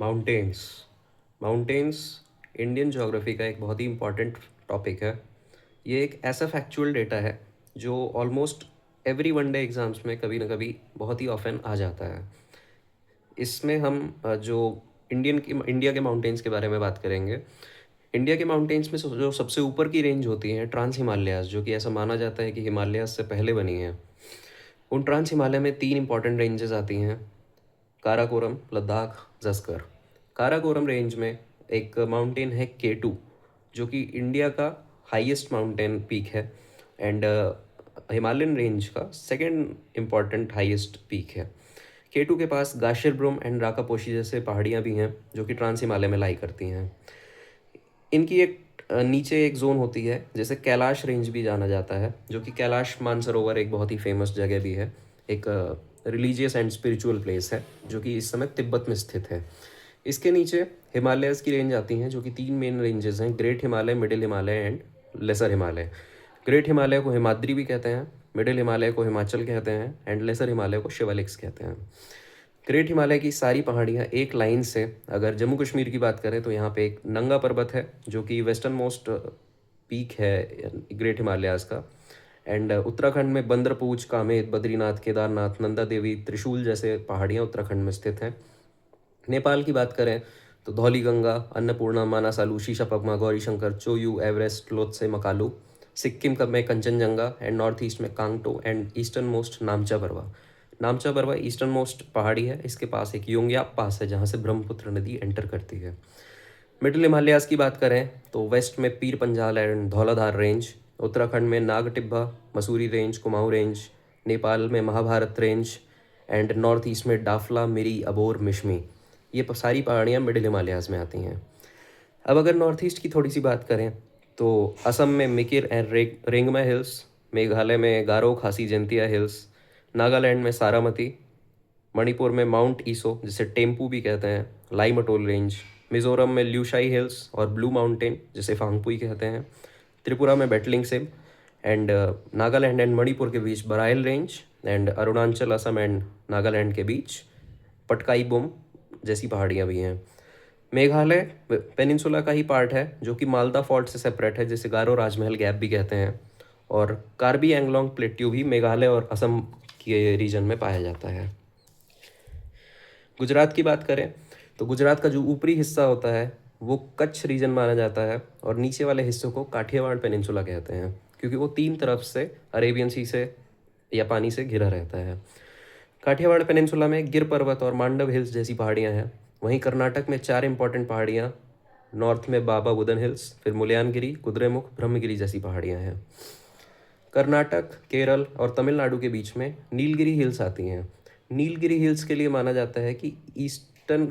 Mountains mountains Indian geography का एक बहुत ही इम्पॉर्टेंट टॉपिक है। ये एक ऐसा फैक्चुअल डेटा है जो ऑलमोस्ट एवरी वनडे एग्ज़ाम्स में कभी ना कभी बहुत ही ऑफन आ जाता है। इसमें हम जो इंडिया के माउंटेन्स के बारे में बात करेंगे। इंडिया के माउंटेन्स में जो सबसे ऊपर की रेंज होती है ट्रांस हिमालयाज़, जो कि ऐसा माना जाता है कि हिमालयाज़ से पहले बनी है। उन ट्रांस हिमालय में तीन इंपॉर्टेंट रेंजेस आती हैं: काराकोरम, लद्दाख, ज़स्कर। काराकोरम रेंज में एक माउंटेन है K2, जो कि इंडिया का हाईएस्ट माउंटेन पीक है एंड हिमालयन रेंज का सेकंड इम्पॉर्टेंट हाईएस्ट पीक है। K2 के पास गाशिर एंड राकापोशी जैसे पहाड़ियाँ भी हैं जो कि ट्रांस हिमालय में लाई करती हैं। इनकी एक नीचे एक जोन होती है जिसे कैलाश रेंज भी जाना जाता है, जो कि कैलाश मानसरोवर एक बहुत ही फेमस जगह भी है। एक रिलीजियस एंड स्पिरिचुअल प्लेस है जो कि इस समय तिब्बत में स्थित है। इसके नीचे हिमालयस की रेंज आती हैं, जो कि तीन मेन रेंजेस हैं: great Himalaya, middle Himalaya and lesser Himalaya. Great Himalaya को हिमाद्री भी कहते हैं, मिडिल हिमालय को हिमाचल कहते हैं एंड लेसर हिमालय को शिवालिक्स कहते हैं। ग्रेट हिमालय की सारी पहाड़ियाँ एक लाइन से, अगर जम्मू कश्मीर की बात करें तो यहाँ पे एक नंगा पर्वत है जो कि वेस्टर्न मोस्ट पीक है ग्रेट हिमालयाज़ का। एंड उत्तराखंड में बंदरपूछ, कामेत, बद्रीनाथ, केदारनाथ, नंदा देवी, त्रिशूल जैसे पहाड़ियाँ उत्तराखंड में स्थित हैं। नेपाल की बात करें तो धौलीगंगा, अन्नपूर्णा, मानासालू, शीशापगमा, गौरीशंकर, चोयू, एवरेस्ट, लोत्से, मकालू। सिक्किम का में कंचनजंगा एंड नॉर्थ ईस्ट में Kangto and eastern most नामचा Barwa. नामचा Barwa eastern most पहाड़ी है। इसके पास एक योंगयाप पास है जहाँ से ब्रह्मपुत्र नदी एंटर करती है। मिडिल हिमालयाज़ की बात करें तो वेस्ट में पीर पंजाल एंड धौलाधार रेंज, उत्तराखंड में नाग टिब्बा, मसूरी रेंज, कुमाऊं रेंज, नेपाल में Mahabharat range and north east में डाफला, मिरी, अबोर, मिशमी। ये सारी पहाड़ियाँ मिडिल हिमालयाज़ में आती हैं। अब अगर नॉर्थ ईस्ट की थोड़ी सी बात करें तो असम में मिकिर एंड रेंगमा हिल्स, मेघालय में गारो खासी जंतिया हिल्स, नागालैंड में सारामती, मणिपुर में माउंट ईसो जिसे टेम्पू भी कहते हैं, लाइमटोल रेंज, मिजोरम में ल्यूशाई हिल्स और ब्लू माउंटेन जिसे फांगपुई कहते हैं, त्रिपुरा में बेटलिंग सिम एंड नागालैंड एंड मणिपुर के बीच Barail range and Arunachal, Assam and Nagaland के बीच पटकाई बुम जैसी पहाड़ियाँ भी हैं। मेघालय पेनिनसुला का ही पार्ट है जो कि मालदा फॉल्ट से सेपरेट है, जिसे गारो राजमहल गैप भी कहते हैं। और कार्बी एंगलोंग प्लेट्यू भी मेघालय और असम के रीजन में पाया जाता है। गुजरात की बात करें तो गुजरात का जो ऊपरी हिस्सा होता है वो कच्छ रीजन माना जाता है और नीचे वाले हिस्सों को काठियावाड़ पेनिनसुला कहते हैं, क्योंकि वो तीन तरफ से अरेबियन सी से या पानी से घिरा रहता है। काठियावाड़ पेनिनसुला में गिर पर्वत और मांडव हिल्स जैसी पहाड़ियाँ हैं। वहीं कर्नाटक में चार इंपॉर्टेंट पहाड़ियाँ, नॉर्थ में बाबा बुदन हिल्स, फिर मुल्यानगिरी, कुद्रेमुख, ब्रह्मगिरी जैसी पहाड़ियाँ हैं। कर्नाटक, केरल और तमिलनाडु के बीच में नीलगिरी हिल्स आती हैं। नीलगिरी हिल्स के लिए माना जाता है कि ईस्टर्न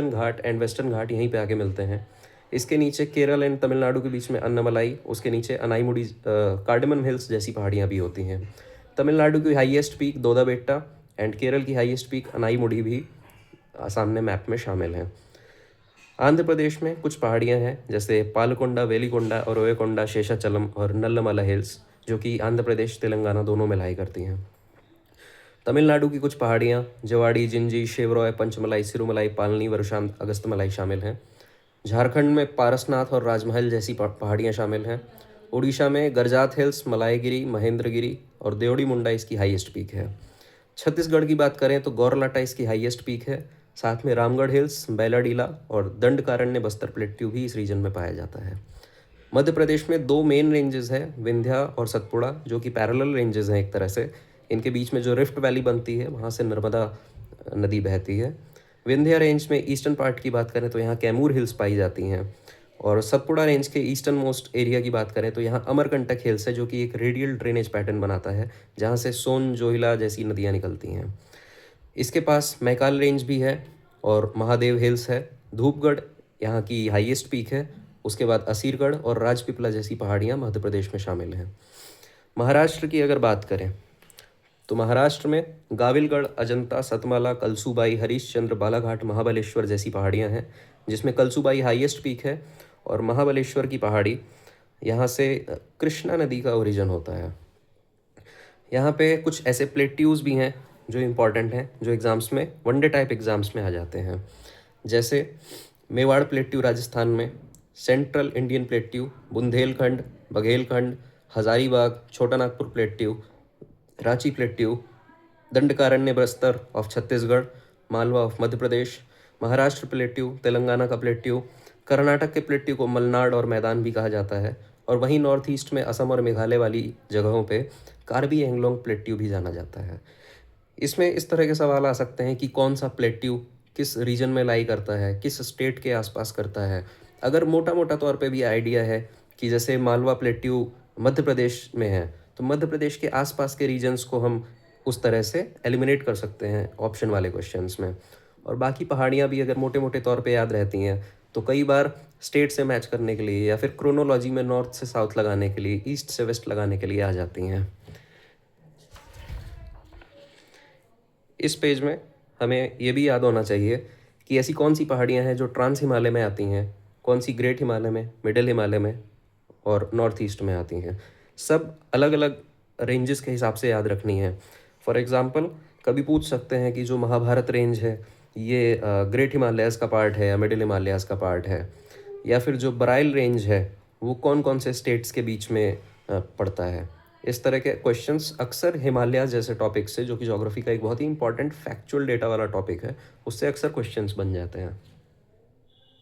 घाट एंड वेस्टर्न घाट यहीं पे आके मिलते हैं। इसके नीचे केरल एंड तमिलनाडु के बीच में अन्नमलाई, उसके नीचे अनाईमुडी, कार्डमन हिल्स जैसी पहाड़ियाँ भी होती हैं। तमिलनाडु की हाईएस्ट पीक दोदाबेट्टा एंड केरल की हाईएस्ट पीक अनाईमुडी भी सामने मैप में शामिल हैं। आंध्र प्रदेश में कुछ पहाड़ियाँ हैं जैसे पालकोंडा, वेलिकोंडा और ओयकोंडा, शेषाचलम और नल्लमला हिल्स, जो कि आंध्र प्रदेश तेलंगाना दोनों में लाई करती हैं। तमिलनाडु की कुछ पहाड़ियाँ जवाड़ी, जिंजी, शेवरॉय, पंचमलाई, सिरुमलाई, पालनी, वरुशांत, अगस्तमलाई शामिल हैं। झारखंड में पारसनाथ और राजमहल जैसी पहाड़ियाँ शामिल हैं। उड़ीसा में गरजात हिल्स, मलायगिरी, महेंद्रगिरी और देवड़ी मुंडा इसकी हाईएस्ट पीक है। छत्तीसगढ़ की बात करें तो गौरलाटा इसकी हाईएस्ट पीक है। साथ में रामगढ़ हिल्स, बैलाडीला और दंडकारण्य बस्तर प्लेट्यू भी इस रीजन में पाया जाता है। मध्य प्रदेश में दो मेन रेंजेस हैं, विंध्या और सतपुड़ा, जो कि पैरेलल रेंजेस हैं एक तरह से। इनके बीच में जो रिफ्ट वैली बनती है वहाँ से नर्मदा नदी बहती है। विंध्या रेंज में ईस्टर्न पार्ट की बात करें तो यहाँ कैमूर हिल्स पाई जाती हैं। और सतपुड़ा रेंज के ईस्टर्न मोस्ट एरिया की बात करें तो यहाँ अमरकंटक हिल्स है, जो कि एक रेडियल ड्रेनेज पैटर्न बनाता है जहाँ से सोन, जोहिला जैसी नदियाँ निकलती हैं। इसके पास मैकाल रेंज भी है और महादेव हिल्स है। धूपगढ़ यहाँ की हाईएस्ट पीक है। उसके बाद असीरगढ़ और राजपीपला जैसी पहाड़ियाँ मध्य प्रदेश में शामिल हैं। महाराष्ट्र की अगर बात करें तो महाराष्ट्र में गाविलगढ़, अजंता, सतमाला, कलसूबाई, हरिश्चंद्र, बालाघाट, महाबलेश्वर जैसी पहाड़ियाँ हैं, जिसमें कलसूबाई हाईएस्ट पीक है और महाबलेश्वर की पहाड़ी यहाँ से कृष्णा नदी का ओरिजिन होता है। यहाँ पे कुछ ऐसे प्लेट्यूज भी हैं जो इम्पॉर्टेंट हैं, जो एग्ज़ाम्स में वनडे टाइप एग्ज़ाम्स में आ जाते हैं, जैसे मेवाड़ प्लेट्यू राजस्थान में, central Indian plateau, Bundelkhand, Baghelkhand, Hazaribagh, Chota Nagpur plateau, Ranchi plateau, Dandakaranya Bastar of Chhattisgarh, Malwa of Madhya Pradesh, Maharashtra plateau, Telangana का प्लेट्यू, कर्नाटक के प्लेट्यू को मलनाड और मैदान भी कहा जाता है, और वहीं नॉर्थ ईस्ट में असम और मेघालय वाली जगहों पे कार्बी एंगलोंग प्लेट्यू भी जाना जाता है। इसमें इस तरह के सवाल आ सकते हैं कि कौन सा प्लेट्यू किस रीजन में लाई करता है, किस स्टेट के आसपास करता है। अगर मोटा मोटा तौर पे भी आइडिया है कि जैसे मालवा प्लेट्यू मध्य प्रदेश में है, तो मध्य प्रदेश के आसपास के रीजन्स को हम उस तरह से एलिमिनेट कर सकते हैं ऑप्शन वाले क्वेश्चंस में। और बाकी पहाड़ियाँ भी अगर मोटे मोटे तौर पे याद रहती हैं तो कई बार स्टेट से मैच करने के लिए या फिर क्रोनोलॉजी में नॉर्थ से साउथ लगाने के लिए, ईस्ट से वेस्ट लगाने के लिए आ जाती हैं। इस पेज में हमें ये भी याद होना चाहिए कि ऐसी कौन सी पहाड़ियाँ हैं जो ट्रांस हिमालय में आती हैं, कौन सी ग्रेट हिमालय में, मिडिल हिमालय में और नॉर्थ ईस्ट में आती हैं। सब अलग अलग रेंजेस के हिसाब से याद रखनी है। फॉर एग्ज़ाम्पल कभी पूछ सकते हैं कि जो महाभारत रेंज है ये ग्रेट हिमालयाज़ का पार्ट है या मिडिल हिमालयाज़ का पार्ट है, या फिर जो बराइल रेंज है वो कौन कौन से स्टेट्स के बीच में पड़ता है। इस तरह के क्वेश्चंस अक्सर हिमालयाज़ जैसे टॉपिक से, जो कि ज्योग्राफी का एक बहुत ही इंपॉर्टेंट फैक्चुअल डेटा वाला टॉपिक है, उससे अक्सर क्वेश्चंस बन जाते हैं।